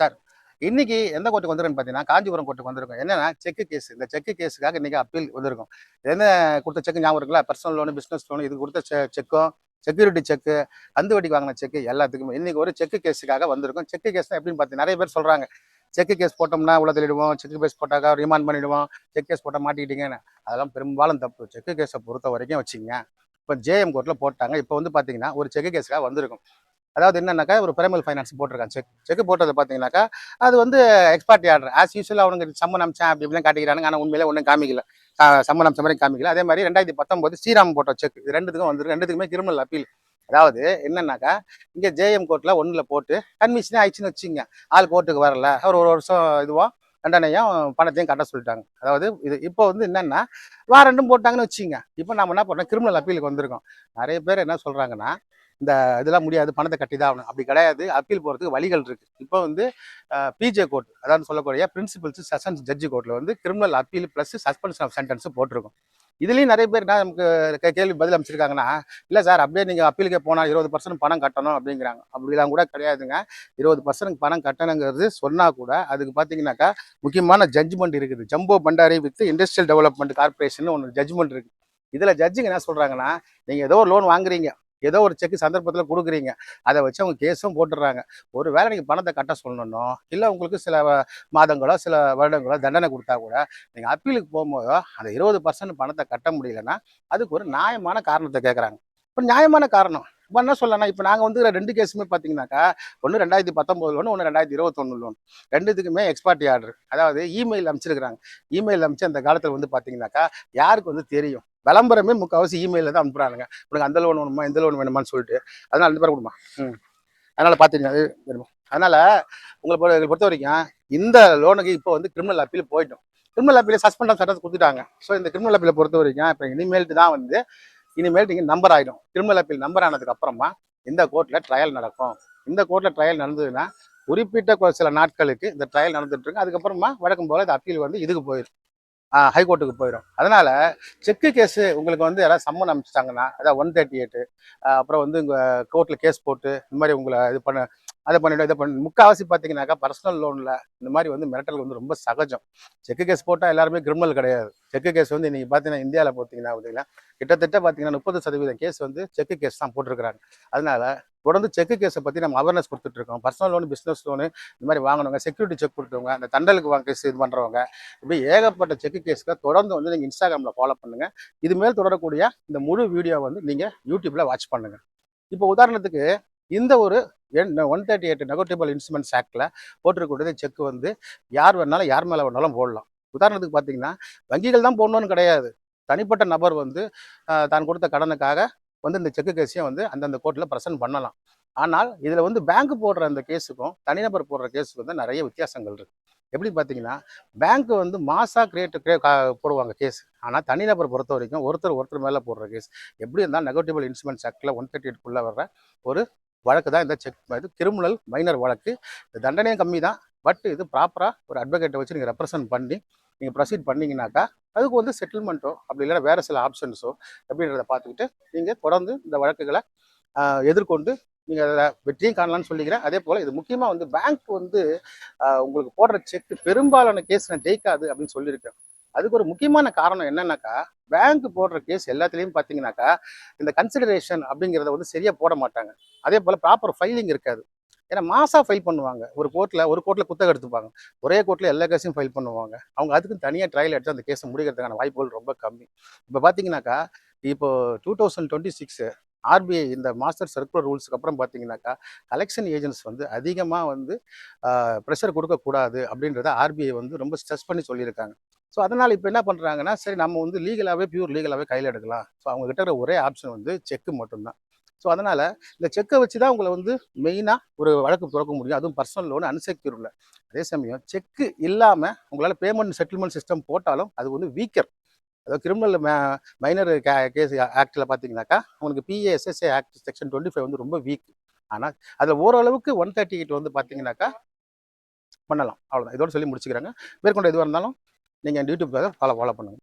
Sir இன்னைக்கு எந்த கோர்ட்டுக்கு வந்திருக்குன்னு பார்த்தீங்கன்னா காஞ்சிபுரம் கோர்ட்டுக்கு வந்திருக்கும். என்னன்னா செக்கு கேஸ். இந்த செக்கு கேஸுக்காக இன்னைக்கு அப்பீல் வந்திருக்கும். என்ன கொடுத்த செக் ஞாபகம் இருக்குல்ல? பர்சனல் லோனு, பிஸ்னஸ் லோனு, இது கொடுத்த செக்கும், செக்யூரிட்டி செக்கு, கந்து வட்டிக்கு வாங்கின செக்கு எல்லாத்துக்குமே இன்னைக்கு ஒரு செக்கு கேஸுக்காக வந்திருக்கும். செக்கு கேஸ் எப்படின்னு பார்த்தீங்கன்னா நிறைய பேர் சொல்றாங்க, செக்கு கேஸ் போட்டோம்னா உள்ள தள்ளிடுவோம், செக்கு கேஸ் போட்டாக்கா ரிமாண்ட் பண்ணிடுவோம், செக் கேஸ் போட்டால் மாட்டிக்கிட்டீங்கன்னு. அதெல்லாம் பெரும்பாலும் தப்பு. செக்கு கேஸை பொறுத்த வரைக்கும் வச்சுங்க. இப்போ ஜேஎம் கோர்ட்டில் போட்டாங்க. இப்போ வந்து பார்த்தீங்கன்னா ஒரு செக்கு கேஸுக்காக வந்திருக்கும். அதாவது என்னன்னாக்கா ஒரு பிரைமல் ஃபைனான்ஸ் போட்டிருக்கான் செக் போட்டது பார்த்தீங்கன்னாக்கா அது வந்து எக்ஸ்பர்ட் ஆர்டர் ஆஸ் யூஸ்வல் அவனுக்கு சம்மன் அம்சம் அப்படி இப்படிலாம் காட்டிக்கிறாங்க. ஆனால் உண்மையிலே ஒன்றும் காமிக்கல, சம்மன் அம்சம் மாதிரி காமிக்கல. அதே மாதிரி 2019 ஸ்ரீராம் போட்ட செக் இது ரெண்டுத்துக்கும் வந்து ரெண்டுத்துக்குமே கிரிமினல் அப்பீல். அதாவது என்னன்னாக்கா இங்கே ஜேஎம் கோர்ட்டில் ஒன்றில் போட்டு கன்விஷனே ஆயிடுச்சுன்னு வச்சுங்க, ஆள் கோர்ட்டுக்கு வரல, அவர் ஒரு வருஷம் இதுவோ தண்டனையும் பணத்தையும் கட்ட சொல்லிட்டாங்க. அதாவது இது இப்போ வந்து என்னன்னா வாரண்டும் போட்டாங்கன்னு வச்சுங்க. இப்போ நம்ம என்ன பண்ணுறோம், கிரிமினல் அப்பீலுக்கு வந்திருக்கோம். நிறைய பேர் என்ன சொல்றாங்கன்னா இந்த இதெல்லாம் முடியாது, பணத்தை கட்டி தான் ஆகணும். அப்படி கிடையாது. அப்பீல் போகிறதுக்கு வழிகள் இருக்கு. இப்போ வந்து பிஜே கோர்ட், அதாவது சொல்லக்கூடிய பிரின்சிபல்ஸ் செஷன்ஸ் ஜட்ஜி கோர்ட்ல வந்து criminal appeal plus suspension of sentence போட்டிருக்கும். இதுலேயும் நிறைய பேர் என்ன நமக்கு கேள்வி பதில் அமைச்சிருக்காங்கன்னா, இல்லை சார் அப்படியே நீங்கள் அப்பீலுக்கே போனால் 20% பணம் கட்டணும் அப்படிங்கிறாங்க. அப்படிலாம் கூட கிடையாதுங்க. 20% பணம் கட்டணுங்கிறது சொன்னால் கூட அதுக்கு பார்த்தீங்கன்னாக்கா முக்கியமான ஜட்ஜ்மெண்ட் இருக்குது. Jumbo Bhandari with industrial development corporation ஒன்று ஜட்ஜ்மெண்ட் இருக்குது. இதில் ஜட்ஜுங்க என்ன சொல்கிறாங்கன்னா, நீங்கள் ஏதோ ஒரு லோன் வாங்குறீங்க, ஏதோ ஒரு செக் சந்தர்ப்பத்தில் கொடுக்குறீங்க, அதை வச்சு அவங்க கேஸும் போட்டுடுறாங்க. ஒரு வேளை நீங்கள் பணத்தை கட்ட சொல்லணும், இல்லை உங்களுக்கு சில மாதங்களோ சில வருடங்களோ தண்டனை கொடுத்தா கூட நீங்கள் அப்பீலுக்கு போகும்போதோ அந்த 20% பணத்தை கட்ட முடியலன்னா அதுக்கு ஒரு நியாயமான காரணத்தை கேட்குறாங்க. இப்போ நியாயமான காரணம் இப்போ என்ன சொல்லலாம், இப்போ நாங்கள் வந்து 2 கேஸுமே பார்த்தீங்கன்னாக்கா ஒன்று 2019 லோன், ஒன்று 2021 லோன். ரெண்டுத்துக்குமே எக்ஸ்பர்ட் ஆர்டர், அதாவது இமெயில் அமைச்சிருக்கிறாங்க. இமெயில் அமைச்சு அந்த காலத்தில் வந்து பார்த்தீங்கன்னாக்கா யாருக்கு வந்து தெரியும், விளம்பரமே முக்கால்வாசி இமெயில தான் அனுப்புறாங்க. உனக்கு அந்த லோன் வேணுமா, இந்த லோன் வேணுமான்னு சொல்லிட்டு. அதனால 2 பேரும் கொடுமா. அதனால பார்த்தீங்கன்னா அதனால உங்களை பொறுத்த வரைக்கும் இந்த லோனுக்கு இப்போ வந்து கிரிமினல் அப்பீல் போயிட்டோம். கிரிமினல் அப்பீல் சஸ்பெண்ட் ஆஃப் சட்டத்தை கொடுத்துட்டாங்க. ஸோ இந்த கிரிமினல் அப்பீலை பொறுத்த வரைக்கும் இப்போ இனிமேல்ட்டு தான் வந்து இனிமேல் நீங்கள் நம்பர் ஆகிடும். கிரிமினல் அப்பீல் நம்பர் ஆனதுக்கு அப்புறமா இந்த கோர்ட்டில் ட்ரையல் நடக்கும். இந்த கோர்ட்டில் ட்ரையல் நடந்ததுன்னா குறிப்பிட்ட சில நாட்களுக்கு இந்த ட்ரையல் நடந்துட்டு இருக்கு. அதுக்கப்புறமா வழக்கம் போல இந்த அப்பீல் வந்து இதுக்கு போயிடும், ஹைகோர்ட்டுக்கு போயிடும். அதனால செக்கு கேஸு உங்களுக்கு வந்து யாராவது சம்மன் அனுப்பிச்சிட்டாங்கன்னா, அதாவது 138 அப்புறம் வந்து உங்கள் கோர்ட்டில் கேஸ் போட்டு இந்த மாதிரி உங்களை இது பண்ண அதை பண்ணிவிடும், இதை பண்ணி முக்கால்வாசி பார்த்தீங்கன்னாக்கா பர்சனல் லோனில் இந்த மாதிரி வந்து மிரட்டல் வந்து ரொம்ப சகஜம். செக்கு கேஸ் போட்டால் எல்லாருமே கிரிமினல் கிடையாது. செக்கு கேஸ் வந்து நீங்கள் பார்த்தீங்கன்னா இந்தியாவில் பார்த்தீங்கன்னா கிட்டத்தட்ட பார்த்தீங்கன்னா 30% கேஸ் வந்து செக்கு கேஸ் தான் போட்டிருக்கிறாங்க. அதனால தொடர்ந்து செக்கு கேஸை பற்றி நம்ம அவேர்னஸ் கொடுத்துட்டு இருக்கோம். பர்சனல் லோனு, பிஸ்னஸ் லோனு இந்த மாதிரி வாங்கினவங்க, செக்யூரிட்டி செக் கொடுத்தவங்க, அந்த தண்டலுக்கு வாங்க கேஸ் இது பண்ணுறவங்க, இப்படி ஏகப்பட்ட செக்கு கேஸுக்கு தொடர்ந்து வந்து நீங்கள் இன்ஸ்டாகிராமில் ஃபாலோ பண்ணுங்கள். இது மேல் தொடரக்கூடிய இந்த முழு வீடியோ வந்து நீங்கள் யூடியூப்பில் வாட்ச் பண்ணுங்கள். இப்போ உதாரணத்துக்கு இந்த ஒரு 138 நெகோட்டியபிள் இன்ஸ்ட்ருமெண்ட்ஸ் ஆக்டில் போட்டிருக்கக்கூடிய செக் வந்து யார் வேணாலும் யார் மேலே வேணாலும் போடலாம். உதாரணத்துக்கு பார்த்தீங்கன்னா வங்கிகள் தான் போடணும்னு கிடையாது. தனிப்பட்ட நபர் வந்து தான் கொடுத்த கடனுக்காக வந்து இந்த செக்கு கேஸையும் வந்து அந்தந்த கோர்ட்டில் ப்ரெசென்ட் பண்ணலாம். ஆனால் இதில் வந்து பேங்க் போடுற அந்த கேஸுக்கும் தனிநபர் போடுற கேஸுக்கும் வந்து நிறைய வித்தியாசங்கள் இருக்குது. எப்படி பார்த்தீங்கன்னா பேங்க் வந்து மாசாக போடுவாங்க கேஸ். ஆனால் தனிநபர் பொறுத்த வரைக்கும் ஒருத்தர் மேலே போடுற கேஸ். எப்படி இருந்தால் நெகோட்டியபிள் இன்ஸ்ட்ருமெண்ட்ஸ் ஆக்டில் 138 வர்ற ஒரு வழக்கு தான் இந்த செக். இது கிரிமினல் மைனர் வழக்கு. இந்த தண்டனையும் கம்மி தான். பட் இது ப்ராப்பராக ஒரு அட்வொகேட்டை வச்சு நீங்கள் ரெப்ரசன்ட் பண்ணி நீங்கள் ப்ரொசீட் பண்ணிங்கனாக்கா அதுக்கு வந்து செட்டில்மெண்ட்டோ அப்படி இல்லைன்னா வேறு சில ஆப்ஷன்ஸோ அப்படின்றத பார்த்துக்கிட்டு நீங்கள் தொடர்ந்து இந்த வழக்குகளை எதிர்கொண்டு நீங்கள் அதை வெற்றியும் காணலான்னு சொல்லிக்கிறேன். அதே போல் இது முக்கியமாக வந்து பேங்க் வந்து உங்களுக்கு போடுற செக் பெரும்பாலான கேஸ் நான் ஜெயிக்காது அப்படின்னு சொல்லியிருக்கேன். அதுக்கு ஒரு முக்கியமான காரணம் என்னன்னாக்கா, பேங்க் போடுற கேஸ் எல்லாத்துலேயும் பார்த்தீங்கன்னாக்கா இந்த கன்சிடரேஷன் அப்படிங்கிறத வந்து சரியாக போட மாட்டாங்க. அதே போல் ப்ராப்பர் ஃபைலிங் இருக்காது. ஏன்னா மாசா ஃபைல் பண்ணுவாங்க. ஒரு கோர்ட்டில் குத்தகை எடுத்துப்பாங்க. ஒரே கோர்ட்டில் எல்லா கேஸையும் ஃபைல் பண்ணுவாங்க. அவங்க அதுக்கு தனியாக ட்ரையல் எடுத்து அந்த கேஸை முடிக்கிறதுக்கான வாய்ப்புகள் ரொம்ப கம்மி. இப்போ பார்த்தீங்கன்னாக்கா இப்போ 2026 ஆர்பிஐ இந்த மாஸ்டர் சர்க்குலர் ரூல்ஸுக்கு அப்புறம் பார்த்தீங்கன்னாக்கா கலெக்ஷன் ஏஜென்ட்ஸ் வந்து அதிகமாக வந்து ப்ரெஷர் கொடுக்கக்கூடாது அப்படின்றத ஆர்பிஐ வந்து ரொம்ப ஸ்ட்ரெஸ் பண்ணி சொல்லியிருக்காங்க. ஸோ அதனால் இப்போ என்ன பண்ணுறாங்கன்னா, சரி நம்ம வந்து பியூர் லீகலாகவே கையில் எடுக்கலாம். ஸோ அவங்க கிட்ட இருக்கிற ஒரே ஆப்ஷன் வந்து செக்கு மட்டும்தான். ஸோ அதனால் இந்த செக்கை வச்சு தான் உங்களை வந்து மெயினாக ஒரு வழக்கு திறக்க முடியும். அதுவும் பர்சனல் லோன் அன்செக்யூர்டில். அதே சமயம் செக்கு இல்லாமல் உங்களால் பேமெண்ட் செட்டில்மெண்ட் சிஸ்டம் போட்டாலும் அது வந்து வீக்கர். அதாவது கிரிமினல் மைனர் கேஸ் ஆக்டில் பார்த்தீங்கன்னாக்கா உங்களுக்கு பிஏஎஸ்எஸ்ஏ ஆக்ட் செக்ஷன் 25 வந்து ரொம்ப வீக். ஆனால் அதில் ஓரளவுக்கு 138 வந்து பார்த்தீங்கன்னாக்கா பண்ணலாம். அவ்வளோதான். இதோட சொல்லி முடிச்சுக்கிறாங்க. மேற்கொண்டு எதுவாக இருந்தாலும் நீங்கள் யூடியூப்காக ஃபாலோ பண்ணுங்கள்.